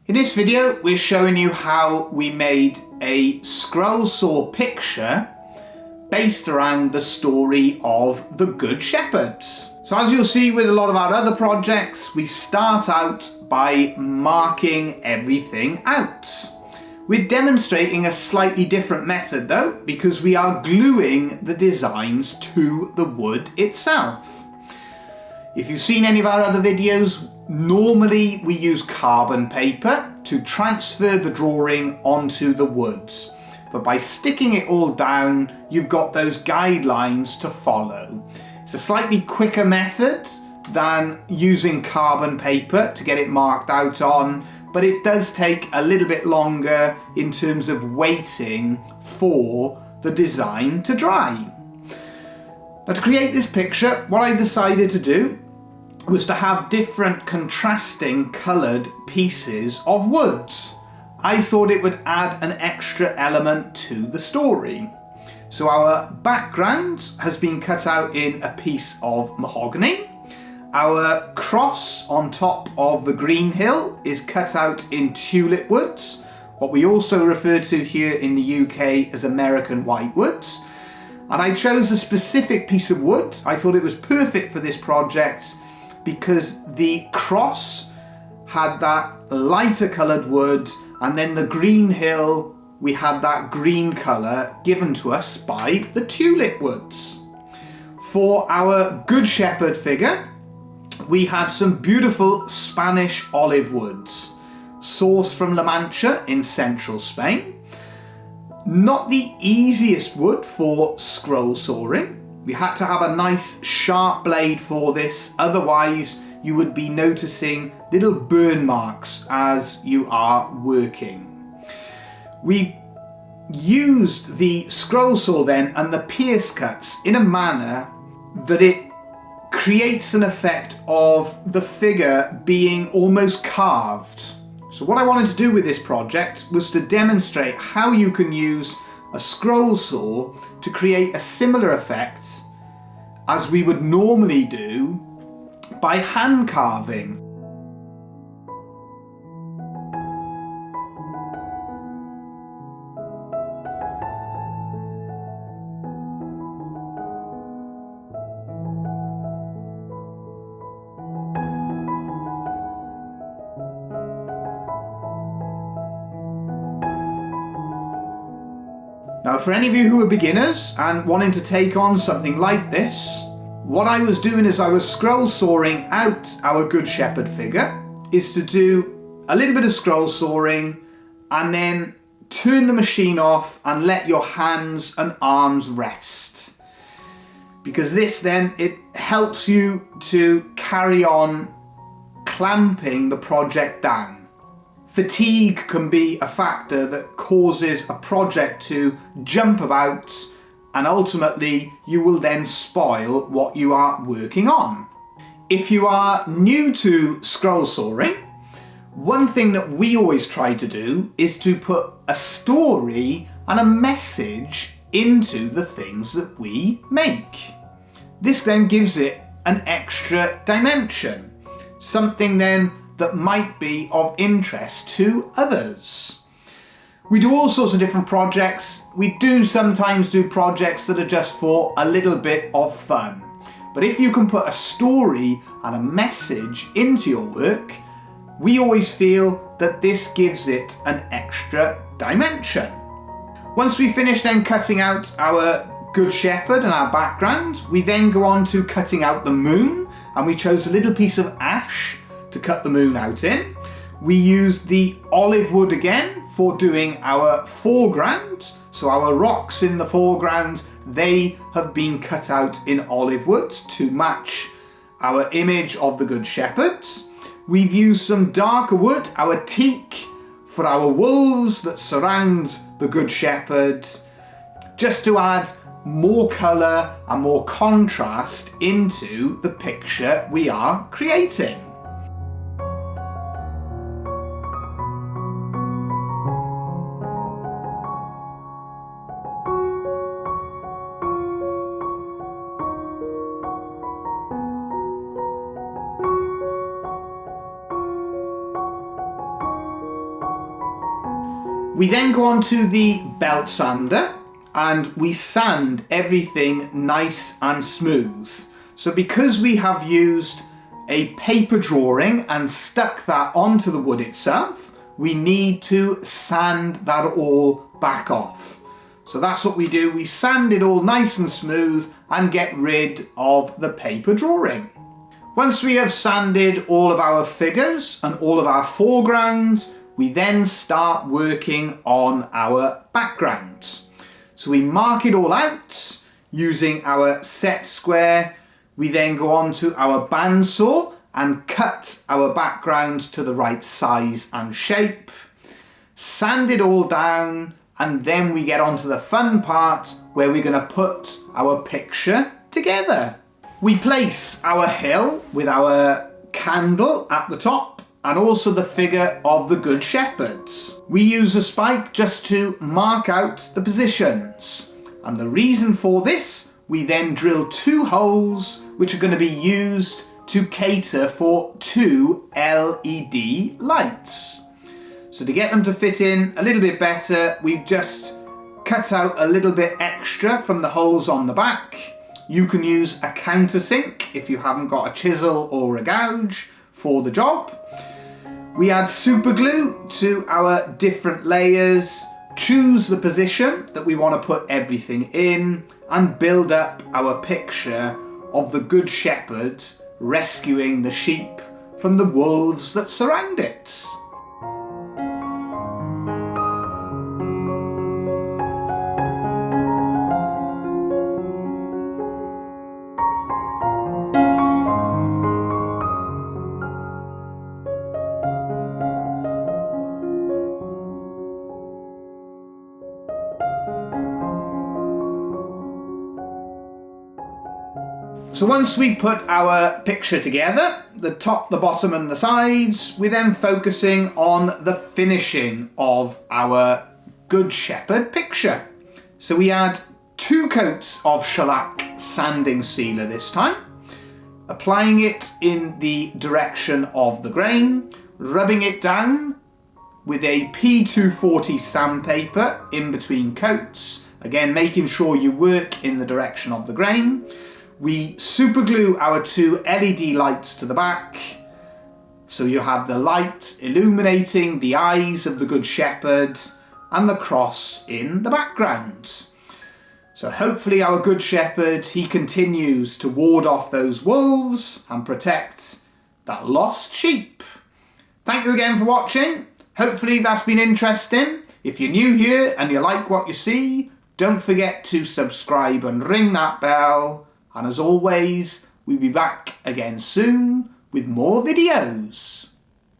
In this video, we're showing you how we made a scroll saw picture based around the story of the Good Shepherds. So as you'll see with a lot of our other projects, we start out by marking everything out. We're demonstrating a slightly different method though, because we are gluing the designs to the wood itself. If you've seen any of our other videos, normally we use carbon paper to transfer the drawing onto the woods. But by sticking it all down, you've got those guidelines to follow. It's a slightly quicker method than using carbon paper to get it marked out on, but it does take a little bit longer in terms of waiting for the design to dry. Now, to create this picture, what I decided to do was to have different contrasting coloured pieces of woods. I thought it would add an extra element to the story. So our background has been cut out in a piece of mahogany. Our cross on top of the green hill is cut out in tulip woods, what we also refer to here in the UK as American whitewoods. And I chose a specific piece of wood. I thought it was perfect for this project because the cross had that lighter coloured wood, and then the green hill, we had that green colour given to us by the tulip woods. For our Good Shepherd figure, we had some beautiful Spanish olive woods, sourced from La Mancha in central Spain. Not the easiest wood for scroll sawing. We had to have a nice sharp blade for this, otherwise you would be noticing little burn marks as you are working. We used the scroll saw then and the pierce cuts in a manner that it creates an effect of the figure being almost carved. So what I wanted to do with this project was to demonstrate how you can use a scroll saw to create a similar effect as we would normally do by hand carving. Now, for any of you who are beginners and wanting to take on something like this, what I was doing as I was scroll sawing out our Good Shepherd figure is to do a little bit of scroll sawing and then turn the machine off and let your hands and arms rest. Because this then, it helps you to carry on clamping the project down. Fatigue can be a factor that causes a project to jump about, and ultimately you will then spoil what you are working on. If you are new to scroll sawing, one thing that we always try to do is to put a story and a message into the things that we make. This then gives it an extra dimension, something then that might be of interest to others. We do all sorts of different projects. We do sometimes do projects that are just for a little bit of fun. But if you can put a story and a message into your work, we always feel that this gives it an extra dimension. Once we finish then cutting out our Good Shepherd and our background, we then go on to cutting out the moon, and we chose a little piece of ash to cut the moon out in. We used the olive wood again for doing our foreground. So our rocks in the foreground, they have been cut out in olive woods to match our image of the Good Shepherds. We've used some darker wood, our teak, for our wolves that surround the Good Shepherd, just to add more colour and more contrast into the picture we are creating. We then go on to the belt sander and we sand everything nice and smooth. So because we have used a paper drawing and stuck that onto the wood itself, we need to sand that all back off. So that's what we do. We sand it all nice and smooth and get rid of the paper drawing. Once we have sanded all of our figures and all of our foregrounds, we then start working on our backgrounds. So we mark it all out using our set square. We then go on to our bandsaw and cut our backgrounds to the right size and shape, sand it all down, and then we get on to the fun part where we're going to put our picture together. We place our hill with our candle at the top and also the figure of the Good Shepherds. We use a spike just to mark out the positions. And the reason for this, we then drill 2 holes which are going to be used to cater for 2 LED lights. So to get them to fit in a little bit better, we've just cut out a little bit extra from the holes on the back. You can use a countersink if you haven't got a chisel or a gouge for the job. We add super glue to our different layers, choose the position that we want to put everything in, and build up our picture of the Good Shepherd rescuing the sheep from the wolves that surround it. So once we put our picture together, the top, the bottom and the sides, we're then focusing on the finishing of our Good Shepherd picture. So we add 2 coats of shellac sanding sealer this time, applying it in the direction of the grain, rubbing it down with a P240 sandpaper in between coats, again making sure you work in the direction of the grain. We super glue our 2 LED lights to the back, so you have the light illuminating the eyes of the Good Shepherd and the cross in the background. So hopefully our Good Shepherd, he continues to ward off those wolves and protect that lost sheep. Thank you again for watching. Hopefully that's been interesting. If you're new here and you like what you see, don't forget to subscribe and ring that bell. And as always, we'll be back again soon with more videos.